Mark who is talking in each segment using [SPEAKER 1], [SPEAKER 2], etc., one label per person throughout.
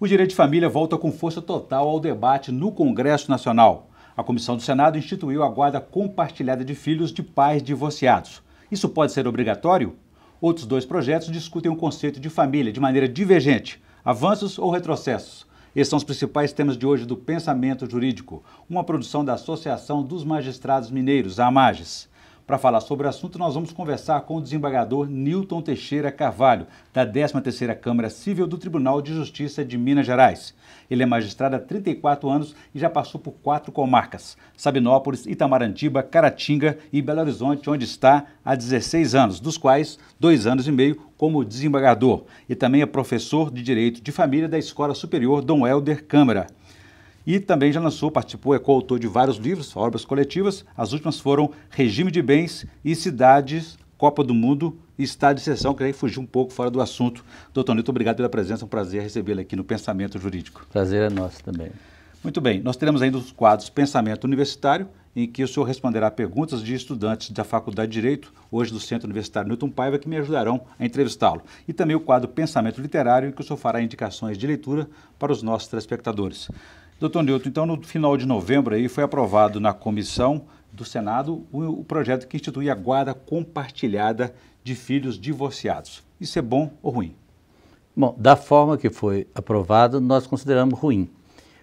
[SPEAKER 1] O direito de família volta com força total ao debate no Congresso Nacional. A Comissão do Senado instituiu a guarda compartilhada de filhos de pais divorciados. Isso pode ser obrigatório? Outros dois projetos discutem o conceito de família de maneira divergente. Avanços ou retrocessos? Esses são os principais temas de hoje do Pensamento Jurídico, uma produção da Associação dos Magistrados Mineiros, a AMAGES. Para falar sobre o assunto, nós vamos conversar com o desembargador Nilton Teixeira Carvalho, da 13ª Câmara Civil do Tribunal de Justiça de Minas Gerais. Ele é magistrado há 34 anos e já passou por 4 comarcas: Sabinópolis, Itamarantiba, Caratinga e Belo Horizonte, onde está há 16 anos, dos quais 2 anos e meio como desembargador. E também é professor de Direito de Família da Escola Superior Dom Helder Câmara. E também já participou, é coautor de vários livros, obras coletivas. As últimas foram Regime de Bens e Cidades, Copa do Mundo e Estado de Exceção, que aí fugiu um pouco fora do assunto. Doutor Nilton, obrigado pela presença, é um prazer recebê-lo aqui no Pensamento Jurídico.
[SPEAKER 2] Prazer é nosso também.
[SPEAKER 1] Muito bem, nós teremos ainda os quadros Pensamento Universitário, em que o senhor responderá perguntas de estudantes da Faculdade de Direito, hoje do Centro Universitário Newton Paiva, que me ajudarão a entrevistá-lo. E também o quadro Pensamento Literário, em que o senhor fará indicações de leitura para os nossos telespectadores. Doutor Nilton, então no final de novembro aí foi aprovado na comissão do Senado o projeto que institui a guarda compartilhada de filhos divorciados. Isso é bom ou ruim?
[SPEAKER 2] Bom, da forma que foi aprovado, nós consideramos ruim,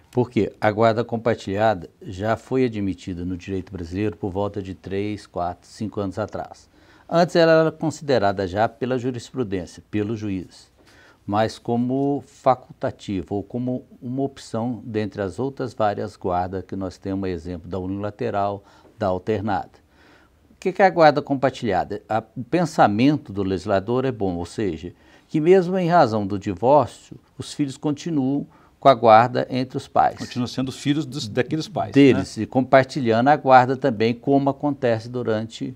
[SPEAKER 2] porque a guarda compartilhada já foi admitida no direito brasileiro por volta de 3, 4, 5 anos atrás. Antes ela era considerada já pela jurisprudência, pelos juízes, mas como facultativa ou como uma opção dentre as outras várias guardas que nós temos, exemplo da unilateral, da alternada. O que é a guarda compartilhada? O pensamento do legislador é bom, ou seja, que mesmo em razão do divórcio, os filhos continuam com a guarda entre os pais.
[SPEAKER 1] Continuam sendo filhos daqueles pais.
[SPEAKER 2] Deles,
[SPEAKER 1] né?
[SPEAKER 2] E compartilhando a guarda também, como acontece durante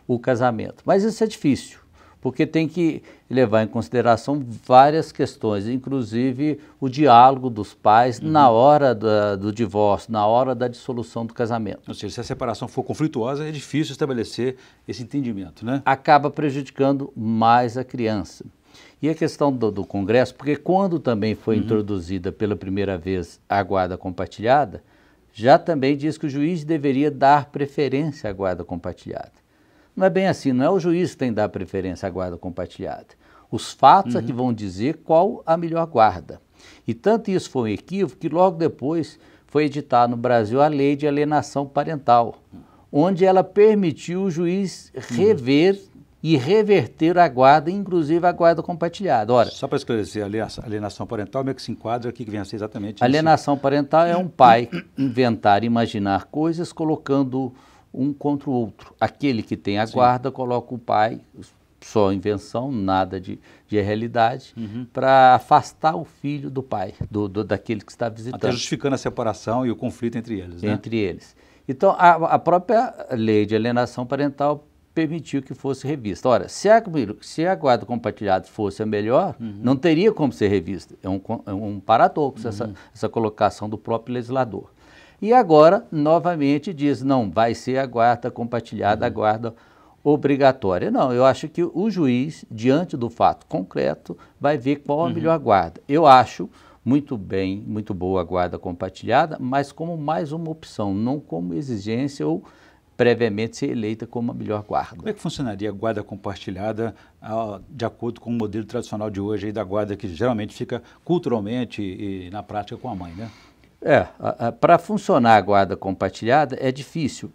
[SPEAKER 2] o casamento. Mas isso é difícil, porque tem que levar em consideração várias questões, inclusive o diálogo dos pais na hora do divórcio, na hora da dissolução do casamento.
[SPEAKER 1] Ou seja, se a separação for conflituosa, é difícil estabelecer esse entendimento, né?
[SPEAKER 2] Acaba prejudicando mais a criança. E a questão do Congresso, porque quando também foi introduzida pela primeira vez a guarda compartilhada, já também diz que o juiz deveria dar preferência à guarda compartilhada. Não é bem assim, não é o juiz que tem que dar preferência à guarda compartilhada. Os fatos é que vão dizer qual a melhor guarda. E tanto isso foi um equívoco que logo depois foi editada no Brasil a lei de alienação parental, onde ela permitiu o juiz rever e reverter a guarda, inclusive a guarda compartilhada. Ora,
[SPEAKER 1] só para esclarecer, a alienação parental, como é que se enquadra aqui, que vem a ser exatamente isso?
[SPEAKER 2] Alienação parental é um pai inventar e imaginar coisas colocando um contra o outro. Aquele que tem a guarda coloca o pai, só invenção, nada de realidade, para afastar o filho do pai, daquele que está visitando.
[SPEAKER 1] Até justificando a separação e o conflito entre eles, né?
[SPEAKER 2] Entre eles. Então, a própria lei de alienação parental permitiu que fosse revista. Ora, se a guarda compartilhada fosse a melhor, não teria como ser revista. É um paradoxo essa colocação do próprio legislador. E agora, novamente, diz, não, vai ser a guarda compartilhada, a guarda obrigatória. Não, eu acho que o juiz, diante do fato concreto, vai ver qual a melhor guarda. Eu acho muito bem, muito boa a guarda compartilhada, mas como mais uma opção, não como exigência ou previamente ser eleita como a melhor guarda. Como
[SPEAKER 1] é que funcionaria a guarda compartilhada de acordo com o modelo tradicional de hoje aí da guarda que geralmente fica culturalmente e na prática com a mãe, né?
[SPEAKER 2] Para funcionar a guarda compartilhada é difícil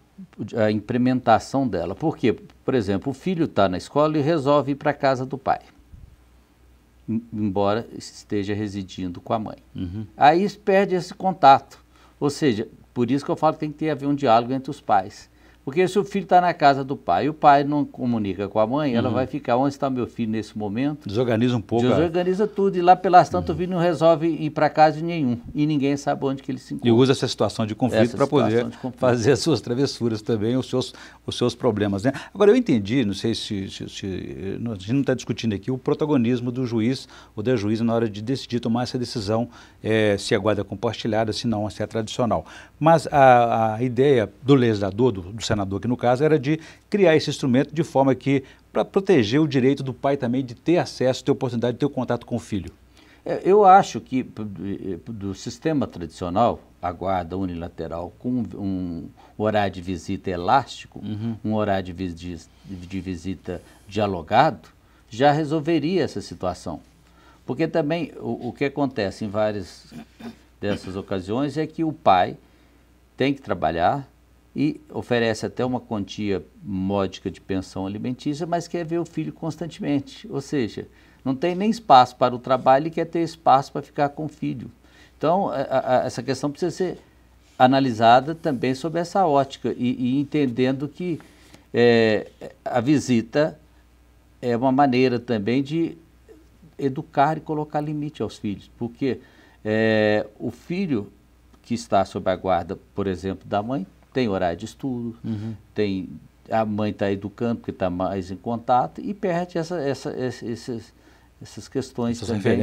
[SPEAKER 2] a implementação dela. Por quê? Por exemplo, o filho está na escola e resolve ir para a casa do pai, embora esteja residindo com a mãe. Aí perde esse contato. Ou seja, por isso que eu falo que tem que haver um diálogo entre os pais. Porque se o filho está na casa do pai e o pai não comunica com a mãe, ela vai ficar, onde está meu filho nesse momento?
[SPEAKER 1] Desorganiza um pouco.
[SPEAKER 2] Desorganiza tudo e lá pelas tantas o filho não resolve ir para casa de nenhum e ninguém sabe onde que ele se encontra.
[SPEAKER 1] E usa essa situação de conflito para poder fazer as suas travessuras também, os seus problemas, né? Agora eu entendi, não sei se a gente não está discutindo aqui o protagonismo do juiz ou da juíza na hora de decidir tomar essa decisão, se a guarda é compartilhada, se não, se é tradicional. Mas a ideia do legislador, do senador aqui no caso, era de criar esse instrumento de forma que, para proteger o direito do pai também de ter acesso, ter oportunidade de ter o contato com o filho.
[SPEAKER 2] Eu acho que do sistema tradicional, a guarda unilateral com um horário de visita elástico, um horário de visita dialogado, já resolveria essa situação. Porque também o que acontece em várias dessas ocasiões é que o pai tem que trabalhar e oferece até uma quantia módica de pensão alimentícia, mas quer ver o filho constantemente. Ou seja, não tem nem espaço para o trabalho e quer ter espaço para ficar com o filho. Então, essa questão precisa ser analisada também sob essa ótica e entendendo que a visita é uma maneira também de educar e colocar limite aos filhos, porque o filho que está sob a guarda, por exemplo, da mãe, tem horário de estudo, a mãe está educando porque está mais em contato e perde essas questões
[SPEAKER 1] essas
[SPEAKER 2] também,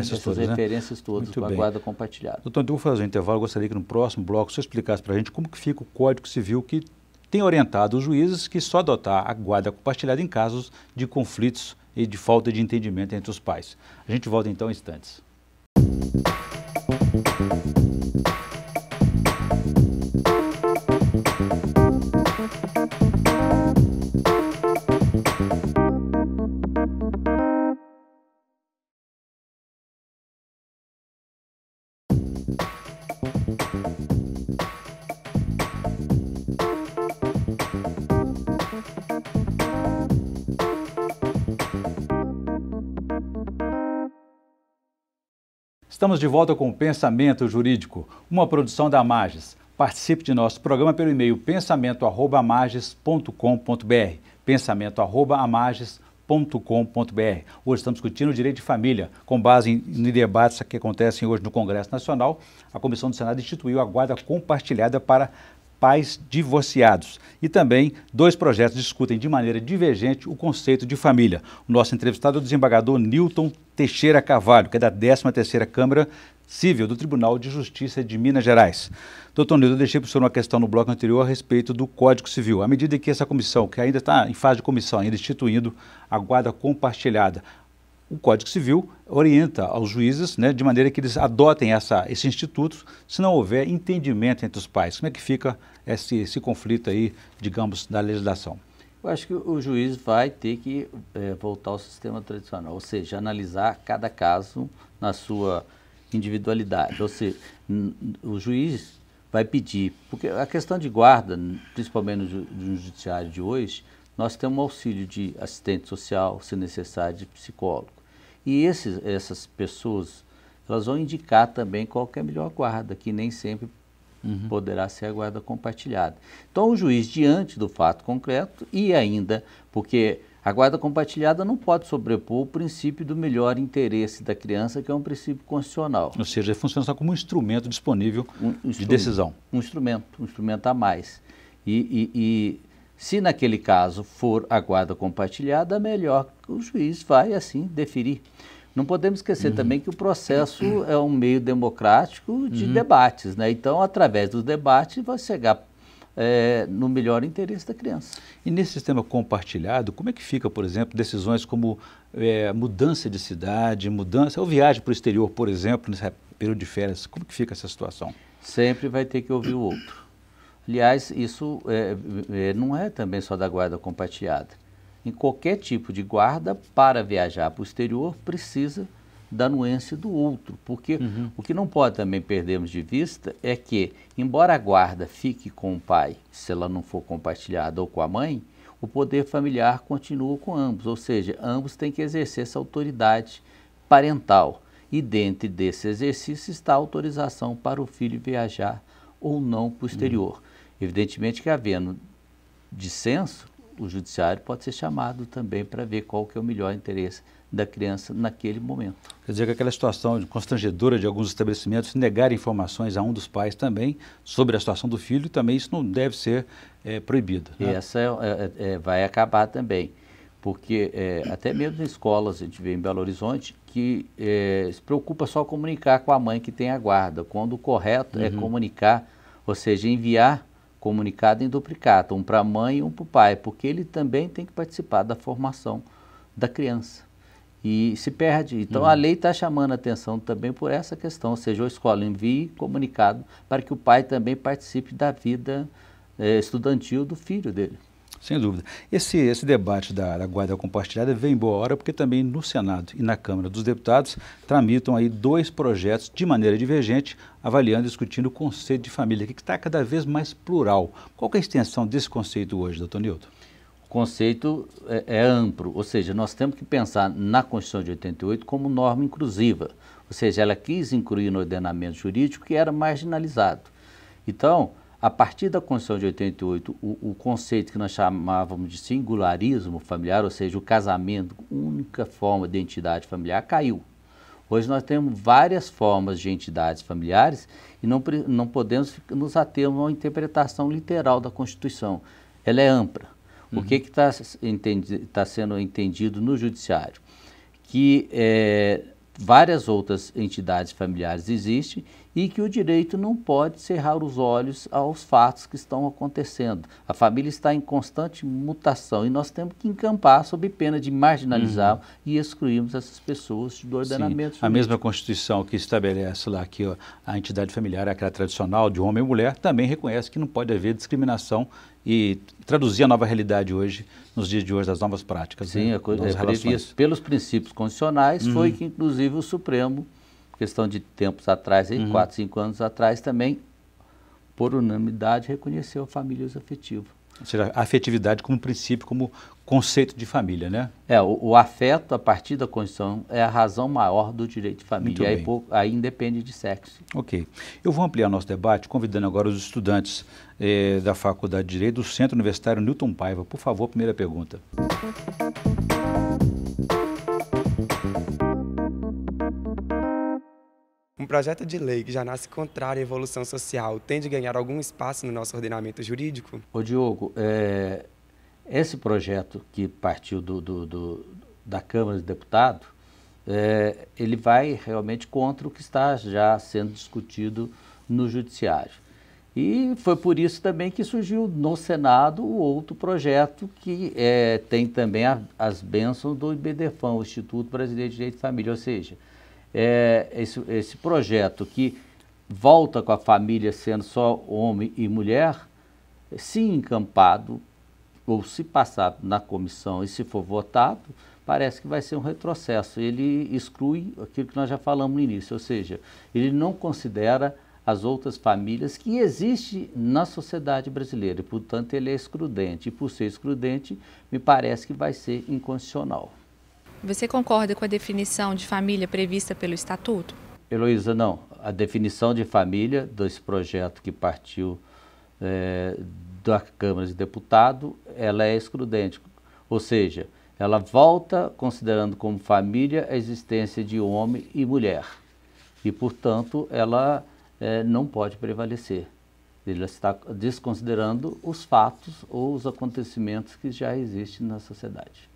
[SPEAKER 1] referências todas,
[SPEAKER 2] com a guarda compartilhada.
[SPEAKER 1] Doutor, então, vou fazer um intervalo. Gostaria que no próximo bloco você explicasse para a gente como que fica o Código Civil, que tem orientado os juízes que só adotar a guarda compartilhada em casos de conflitos e de falta de entendimento entre os pais. A gente volta então em instantes. Estamos de volta com o Pensamento Jurídico, uma produção da Amages. Participe de nosso programa pelo e-mail pensamento@amages.com.br, pensamento@amages.com.br. Hoje estamos discutindo o direito de família, com base em debates que acontecem hoje no Congresso Nacional. A Comissão do Senado instituiu a guarda compartilhada para pais divorciados. E também 2 projetos discutem de maneira divergente o conceito de família. O nosso entrevistado é o desembargador Newton Teixeira Carvalho, que é da 13ª Câmara Civil do Tribunal de Justiça de Minas Gerais. Doutor Newton, eu deixei para o senhor uma questão no bloco anterior a respeito do Código Civil. À medida que essa comissão, que ainda está em fase de comissão, ainda instituindo a guarda compartilhada, o Código Civil orienta aos juízes, né, de maneira que eles adotem esse instituto, se não houver entendimento entre os pais. Como é que fica esse conflito aí, digamos, da legislação?
[SPEAKER 2] Eu acho que o juiz vai ter que voltar ao sistema tradicional, ou seja, analisar cada caso na sua individualidade. Ou seja, o juiz vai pedir, porque a questão de guarda, principalmente no judiciário de hoje, nós temos um auxílio de assistente social, se necessário, de psicólogo. E essas pessoas, elas vão indicar também qual que é a melhor guarda, que nem sempre poderá ser a guarda compartilhada. Então, o juiz, diante do fato concreto, e ainda, porque a guarda compartilhada não pode sobrepor o princípio do melhor interesse da criança, que é um princípio constitucional.
[SPEAKER 1] Ou seja, ele funciona só como um instrumento disponível de decisão.
[SPEAKER 2] Um instrumento a mais. E se naquele caso for a guarda compartilhada, melhor o juiz vai assim deferir. Não podemos esquecer também que o processo é um meio democrático de debates, né? Então, através dos debates, vai chegar no melhor interesse da criança.
[SPEAKER 1] E nesse sistema compartilhado, como é que fica, por exemplo, decisões como mudança de cidade, mudança ou viagem para o exterior, por exemplo, nesse período de férias? Como que fica essa situação?
[SPEAKER 2] Sempre vai ter que ouvir o outro. Aliás, isso não é também só da guarda compartilhada. Em qualquer tipo de guarda, para viajar para o exterior, precisa da anuência do outro. Porque o que não pode também perdermos de vista é que, embora a guarda fique com o pai, se ela não for compartilhada, ou com a mãe, o poder familiar continua com ambos. Ou seja, ambos têm que exercer essa autoridade parental. E dentro desse exercício está a autorização para o filho viajar ou não para o exterior. Evidentemente que, havendo dissenso, o judiciário pode ser chamado também para ver qual que é o melhor interesse da criança naquele momento.
[SPEAKER 1] Quer dizer que aquela situação constrangedora de alguns estabelecimentos negar informações a um dos pais também sobre a situação do filho, também isso não deve ser proibido.
[SPEAKER 2] Né? Essa vai acabar também, porque até mesmo em escolas, a gente vê em Belo Horizonte, que se preocupa só comunicar com a mãe que tem a guarda, quando o correto é comunicar, ou seja, enviar comunicado em duplicata, um para a mãe e um para o pai, porque ele também tem que participar da formação da criança. e se perde. Então, a lei está chamando a atenção também por essa questão, ou seja, a escola envie comunicado para que o pai também participe da vida estudantil do filho dele.
[SPEAKER 1] Sem dúvida. Esse debate da guarda compartilhada vem em boa hora porque também no Senado e na Câmara dos Deputados tramitam aí 2 projetos de maneira divergente, avaliando e discutindo o conceito de família, que está cada vez mais plural. Qual que é a extensão desse conceito hoje, doutor Nilton?
[SPEAKER 2] O conceito é amplo, ou seja, nós temos que pensar na Constituição de 88 como norma inclusiva, ou seja, ela quis incluir no ordenamento jurídico que era marginalizado. Então, a partir da Constituição de 88, o conceito que nós chamávamos de singularismo familiar, ou seja, o casamento, única forma de entidade familiar, caiu. Hoje nós temos várias formas de entidades familiares e não podemos nos ater a uma interpretação literal da Constituição. Ela é ampla. O que está sendo entendido no Judiciário? Que várias outras entidades familiares existem e que o direito não pode cerrar os olhos aos fatos que estão acontecendo. A família está em constante mutação e nós temos que encampar sob pena de marginalizar e excluirmos essas pessoas do ordenamento jurídico.
[SPEAKER 1] A mesma Constituição que estabelece lá que a entidade familiar, aquela tradicional de homem e mulher, também reconhece que não pode haver discriminação e traduzir a nova realidade hoje, nos dias de hoje, das novas práticas.
[SPEAKER 2] Sim,
[SPEAKER 1] né?
[SPEAKER 2] previsto pelos princípios constitucionais, foi que inclusive o Supremo, questão de tempos atrás, 4, 5 anos atrás, também, por unanimidade, reconheceu a família afetiva.
[SPEAKER 1] Ou seja, a afetividade como princípio, como conceito de família, né?
[SPEAKER 2] O afeto, a partir da Constituição, é a razão maior do direito de família. Aí independe de sexo.
[SPEAKER 1] Ok. Eu vou ampliar nosso debate, convidando agora os estudantes da Faculdade de Direito do Centro Universitário Newton Paiva. Por favor, primeira pergunta.
[SPEAKER 3] Um projeto de lei que já nasce contrário à evolução social tende a ganhar algum espaço no nosso ordenamento jurídico?
[SPEAKER 2] Ô Diogo, esse projeto que partiu da Câmara dos Deputados, ele vai realmente contra o que está já sendo discutido no Judiciário. E foi por isso também que surgiu no Senado o outro projeto que tem também as bênçãos do IBDFAM, o Instituto Brasileiro de Direito de Família, ou seja, esse projeto que volta com a família sendo só homem e mulher, se encampado ou se passar na comissão e se for votado, parece que vai ser um retrocesso. Ele exclui aquilo que nós já falamos no início, ou seja, ele não considera as outras famílias que existem na sociedade brasileira, e, portanto, ele é excludente. E, por ser excludente, me parece que vai ser inconstitucional.
[SPEAKER 4] Você concorda com a definição de família prevista pelo Estatuto?
[SPEAKER 2] Heloísa, não. A definição de família desse projeto que partiu da Câmara de Deputados, ela é excludente. Ou seja, ela volta considerando como família a existência de homem e mulher. E, portanto, ela não pode prevalecer. Ele está desconsiderando os fatos ou os acontecimentos que já existem na sociedade.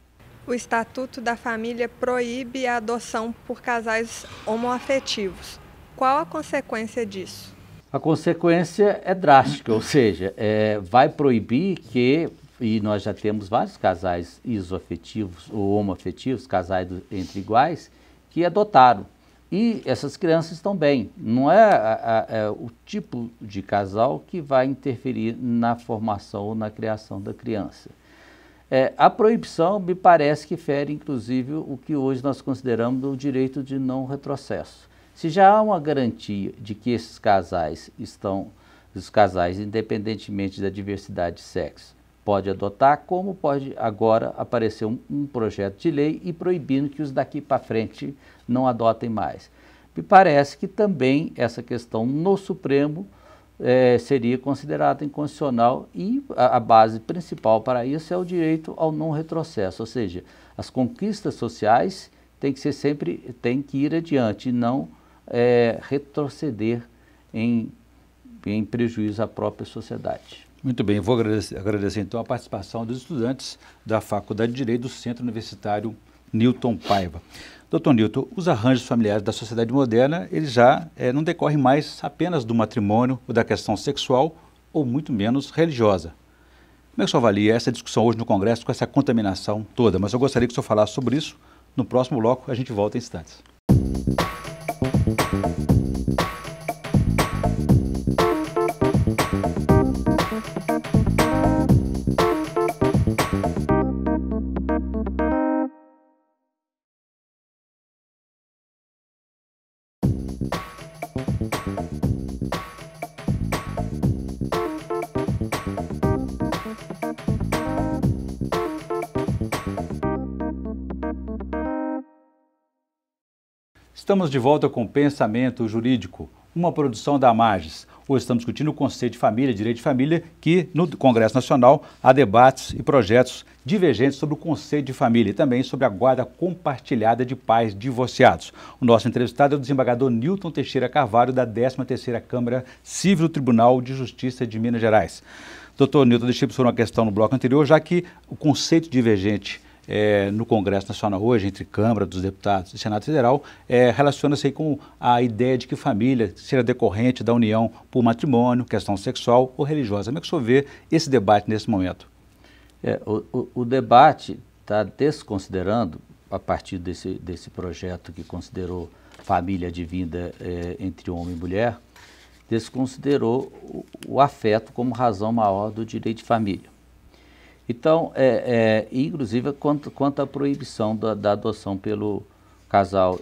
[SPEAKER 5] O Estatuto da Família proíbe a adoção por casais homoafetivos. Qual a consequência disso?
[SPEAKER 2] A consequência é drástica, ou seja, vai proibir que, e nós já temos vários casais isoafetivos ou homoafetivos, casais entre iguais, que adotaram. E essas crianças estão bem. Não é o tipo de casal que vai interferir na formação ou na criação da criança. A proibição me parece que fere, inclusive, o que hoje nós consideramos o direito de não retrocesso. Se já há uma garantia de que esses casais independentemente da diversidade de sexo, pode adotar, como pode agora aparecer um projeto de lei e proibindo que os daqui para frente não adotem mais. Me parece que também essa questão no Supremo seria considerada inconstitucional e a base principal para isso é o direito ao não retrocesso, ou seja, as conquistas sociais têm que ir adiante e não retroceder em prejuízo à própria sociedade.
[SPEAKER 1] Muito bem, eu vou agradecer então a participação dos estudantes da Faculdade de Direito do Centro Universitário Newton Paiva. Doutor Nilton, os arranjos familiares da sociedade moderna, eles já não decorrem mais apenas do matrimônio ou da questão sexual, ou muito menos religiosa. Como é que o senhor avalia essa discussão hoje no Congresso com essa contaminação toda? Mas eu gostaria que o senhor falasse sobre isso No próximo bloco, a gente volta em instantes. Estamos de volta com Pensamento Jurídico, uma produção da Amages. Hoje estamos discutindo o conceito de família, direito de família, que no Congresso Nacional há debates e projetos divergentes sobre o conceito de família e também sobre a guarda compartilhada de pais divorciados. O nosso entrevistado é o desembargador Newton Teixeira Carvalho, da 13ª Câmara Civil do Tribunal de Justiça de Minas Gerais. Doutor Newton, deixei para uma questão no bloco anterior, já que o conceito divergente no Congresso Nacional hoje, entre Câmara dos Deputados e Senado Federal, relaciona-se aí com a ideia de que família seja decorrente da união por matrimônio, questão sexual ou religiosa. Como é que o senhor vê esse debate nesse momento?
[SPEAKER 2] O debate está desconsiderando, a partir desse projeto que considerou família dividida entre homem e mulher, desconsiderou o afeto como razão maior do direito de família. Então, inclusive quanto à proibição da adoção pelo casal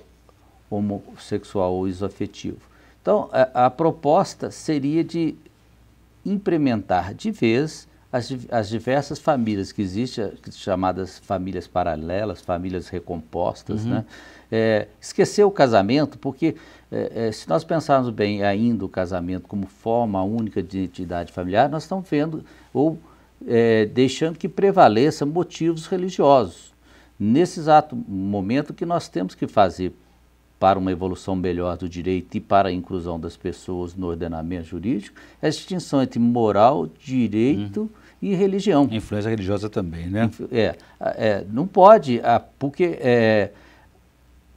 [SPEAKER 2] homossexual ou isofetivo. Então, a proposta seria de implementar de vez as diversas famílias que existem, chamadas famílias paralelas, famílias recompostas, né? Esquecer o casamento, porque se nós pensarmos bem ainda o casamento como forma única de identidade familiar, nós estamos vendo deixando que prevaleça motivos religiosos. Nesse exato momento que nós temos que fazer para uma evolução melhor do direito e para a inclusão das pessoas no ordenamento jurídico, é a distinção entre moral, direito e religião.
[SPEAKER 1] Influência religiosa também, né?
[SPEAKER 2] Não pode, porque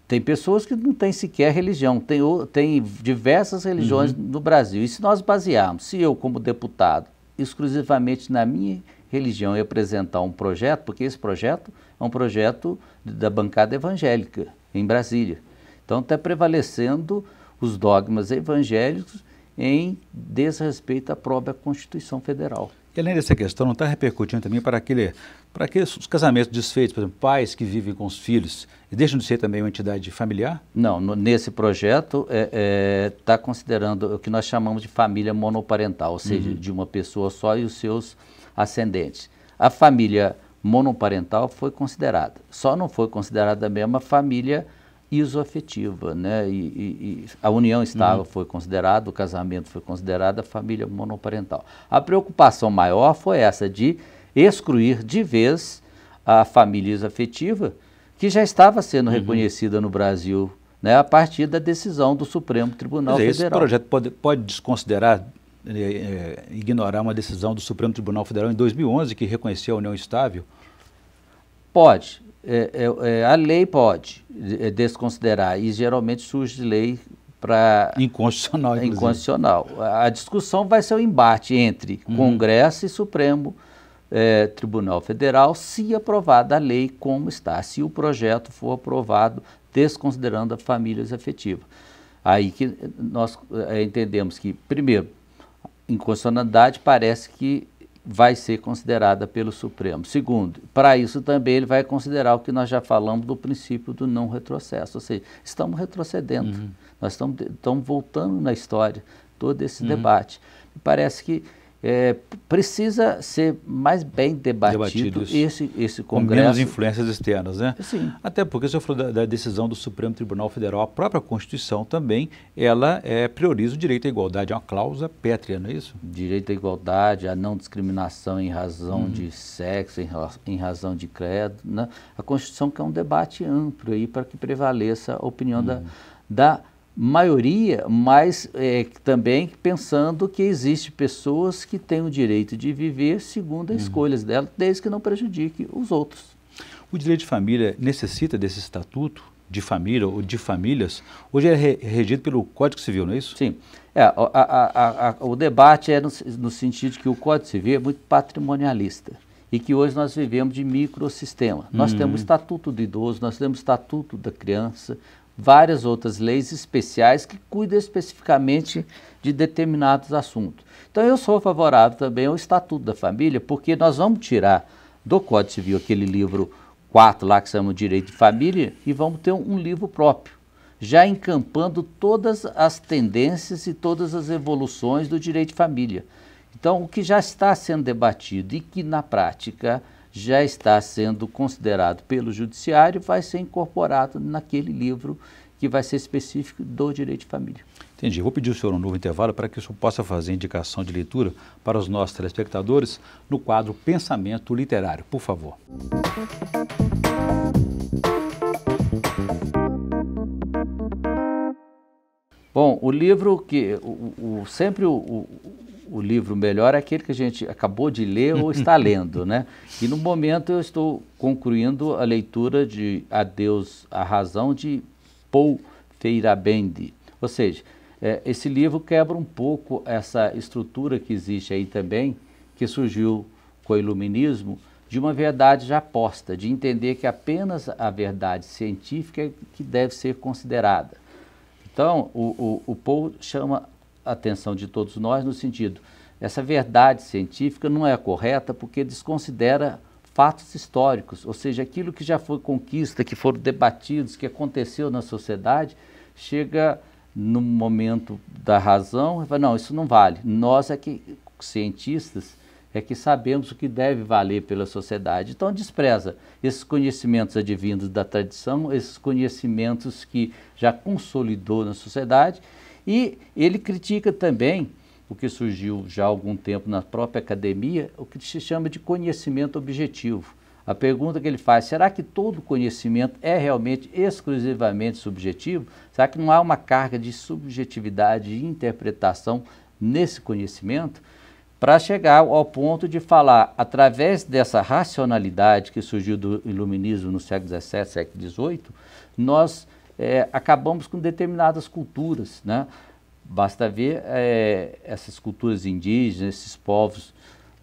[SPEAKER 2] tem pessoas que não têm sequer religião, tem diversas religiões no Brasil. E se nós basearmos, se eu como deputado, exclusivamente na minha religião e apresentar um projeto, porque esse projeto é um projeto da bancada evangélica em Brasília. Então está prevalecendo os dogmas evangélicos em desrespeito à própria Constituição Federal.
[SPEAKER 1] E além dessa questão, não está repercutindo também para aqueles casamentos desfeitos, por exemplo, pais que vivem com os filhos, e deixam de ser também uma entidade familiar?
[SPEAKER 2] Não, nesse projeto está considerando o que nós chamamos de família monoparental, ou seja, de uma pessoa só e os seus ascendentes. A família monoparental foi considerada, só não foi considerada mesmo a família isoafetiva, né? E a união estável foi considerada, o casamento foi considerado, a família monoparental. A preocupação maior foi essa de excluir de vez a família isoafetiva, que já estava sendo reconhecida no Brasil, né, a partir da decisão do Supremo Tribunal Federal.
[SPEAKER 1] Esse projeto pode desconsiderar, ignorar uma decisão do Supremo Tribunal Federal em 2011 que reconheceu a união estável?
[SPEAKER 2] Pode. A lei pode desconsiderar, e geralmente surge de lei para...
[SPEAKER 1] Inconstitucional, inclusive.
[SPEAKER 2] Inconstitucional. A discussão vai ser o embate entre Congresso e Supremo Tribunal Federal, se aprovada a lei como está, se o projeto for aprovado desconsiderando a família afetiva. Aí que nós entendemos que, primeiro, inconstitucionalidade parece que vai ser considerada pelo Supremo. Segundo, para isso também ele vai considerar o que nós já falamos do princípio do não retrocesso, ou seja, estamos retrocedendo, nós estamos voltando na história, todo esse debate. Me parece que precisa ser mais bem debatido esse Congresso.
[SPEAKER 1] Com menos influências externas, né?
[SPEAKER 2] Sim.
[SPEAKER 1] Até porque, o senhor falou da decisão do Supremo Tribunal Federal, a própria Constituição também, ela prioriza o direito à igualdade, é uma cláusula pétrea, não é isso?
[SPEAKER 2] Direito à igualdade, a não discriminação em razão de sexo, em razão de credo, né? A Constituição quer um debate amplo aí para que prevaleça a opinião da maioria, mas também pensando que existe pessoas que têm o direito de viver segundo as escolhas delas, desde que não prejudique os outros.
[SPEAKER 1] O direito de família necessita desse estatuto de família ou de famílias? Hoje é regido pelo Código Civil, não é isso?
[SPEAKER 2] Sim. O debate é no sentido de que o Código Civil é muito patrimonialista. e que hoje nós vivemos de microsistema. Nós temos o Estatuto do Idoso, nós temos o Estatuto da Criança, várias outras leis especiais que cuidam especificamente de determinados assuntos. Então eu sou favorável também ao Estatuto da Família, porque nós vamos tirar do Código Civil aquele livro 4 lá que se chama Direito de Família e vamos ter um livro próprio, já encampando todas as tendências e todas as evoluções do direito de família. Então, o que já está sendo debatido e que, na prática, já está sendo considerado pelo Judiciário, vai ser incorporado naquele livro que vai ser específico do direito de família.
[SPEAKER 1] Entendi. Vou pedir ao senhor um novo intervalo para que o senhor possa fazer indicação de leitura para os nossos telespectadores no quadro Pensamento Literário. Por favor.
[SPEAKER 2] Bom, o livro que... sempre o livro melhor é aquele que a gente acabou de ler ou está lendo, né? E no momento eu estou concluindo a leitura de Adeus à Razão, de Paul Feyerabend. Ou seja, esse livro quebra um pouco essa estrutura que existe aí também, que surgiu com o Iluminismo, de uma verdade já posta, de entender que apenas a verdade científica é que deve ser considerada. Então, o Paul chama a atenção de todos nós no sentido, essa verdade científica não é correta porque desconsidera fatos históricos, ou seja, aquilo que já foi conquista, que foram debatidos, que aconteceu na sociedade, chega no momento da razão e fala, não, isso não vale. Nós cientistas, é que sabemos o que deve valer pela sociedade. Então despreza esses conhecimentos advindos da tradição, esses conhecimentos que já consolidou na sociedade, e ele critica também o que surgiu já há algum tempo na própria academia, o que se chama de conhecimento objetivo. A pergunta que ele faz, será que todo conhecimento é realmente exclusivamente subjetivo? Será que não há uma carga de subjetividade e interpretação nesse conhecimento? Para chegar ao ponto de falar, através dessa racionalidade que surgiu do Iluminismo no século XVII, século XVIII, nós acabamos com determinadas culturas, né? Basta ver essas culturas indígenas, esses povos,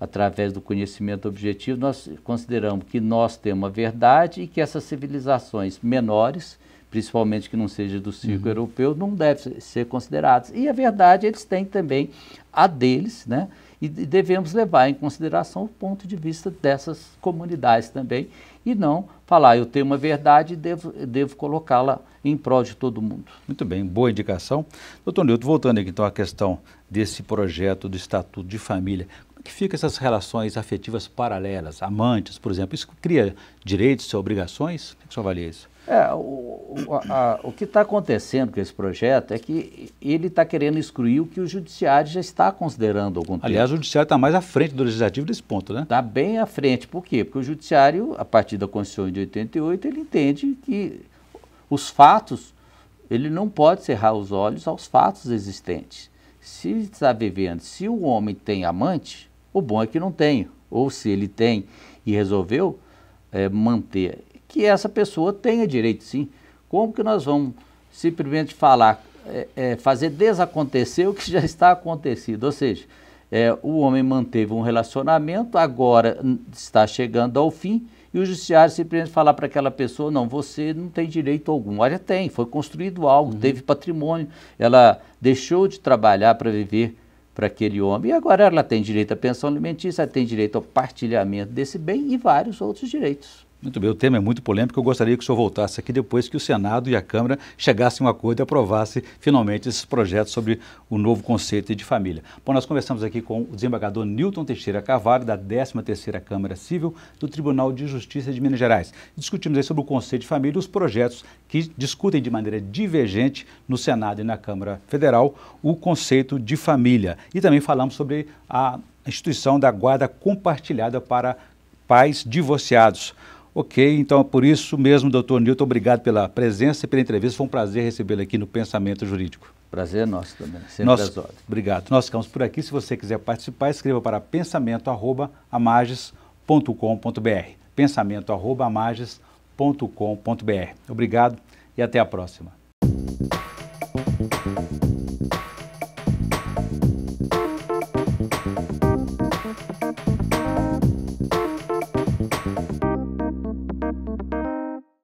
[SPEAKER 2] através do conhecimento objetivo, nós consideramos que nós temos a verdade e que essas civilizações menores, principalmente que não seja do círculo europeu, não devem ser consideradas. E a verdade eles têm também a deles, né? E devemos levar em consideração o ponto de vista dessas comunidades também, e não falar, eu tenho uma verdade e devo colocá-la em prol de todo mundo.
[SPEAKER 1] Muito bem, boa indicação. Doutor Nilton, voltando aqui então à questão desse projeto do Estatuto de Família, como é que ficam essas relações afetivas paralelas, amantes, por exemplo? Isso cria direitos e obrigações? Como é que o senhor avalia isso?
[SPEAKER 2] O que está acontecendo com esse projeto é que ele está querendo excluir o que o Judiciário já está considerando há algum tempo.
[SPEAKER 1] Aliás, o Judiciário está mais à frente do Legislativo nesse ponto, né?
[SPEAKER 2] Está bem à frente. Por quê? Porque o Judiciário, a partir da Constituição de 88, ele entende que os fatos, ele não pode cerrar os olhos aos fatos existentes. Se está vivendo, se o homem tem amante, o bom é que não tenha. Ou se ele tem e resolveu manter, que essa pessoa tenha direito sim. Como que nós vamos simplesmente falar, fazer desacontecer o que já está acontecido? Ou seja, o homem manteve um relacionamento, agora está chegando ao fim, e o Judiciário simplesmente falar para aquela pessoa, não, você não tem direito algum. Olha, tem, foi construído algo, teve patrimônio, ela deixou de trabalhar para viver para aquele homem, e agora ela tem direito à pensão alimentícia, ela tem direito ao partilhamento desse bem e vários outros direitos.
[SPEAKER 1] Muito bem, o tema é muito polêmico, eu gostaria que o senhor voltasse aqui depois que o Senado e a Câmara chegassem a um acordo e aprovassem finalmente esses projetos sobre o novo conceito de família. Bom, nós conversamos aqui com o desembargador Nilton Teixeira Carvalho, da 13ª Câmara Civil do Tribunal de Justiça de Minas Gerais. Discutimos aí sobre o conceito de família e os projetos que discutem de maneira divergente no Senado e na Câmara Federal o conceito de família. E também falamos sobre a instituição da guarda compartilhada para pais divorciados. Ok, então por isso mesmo, doutor Nilton, obrigado pela presença e pela entrevista. Foi um prazer recebê-lo aqui no Pensamento Jurídico.
[SPEAKER 2] Prazer é nosso também, sempre às ordens.
[SPEAKER 1] Obrigado. Nós ficamos por aqui. Se você quiser participar, escreva para pensamento@amages.com.br. pensamento@amages.com.br. Obrigado e até a próxima.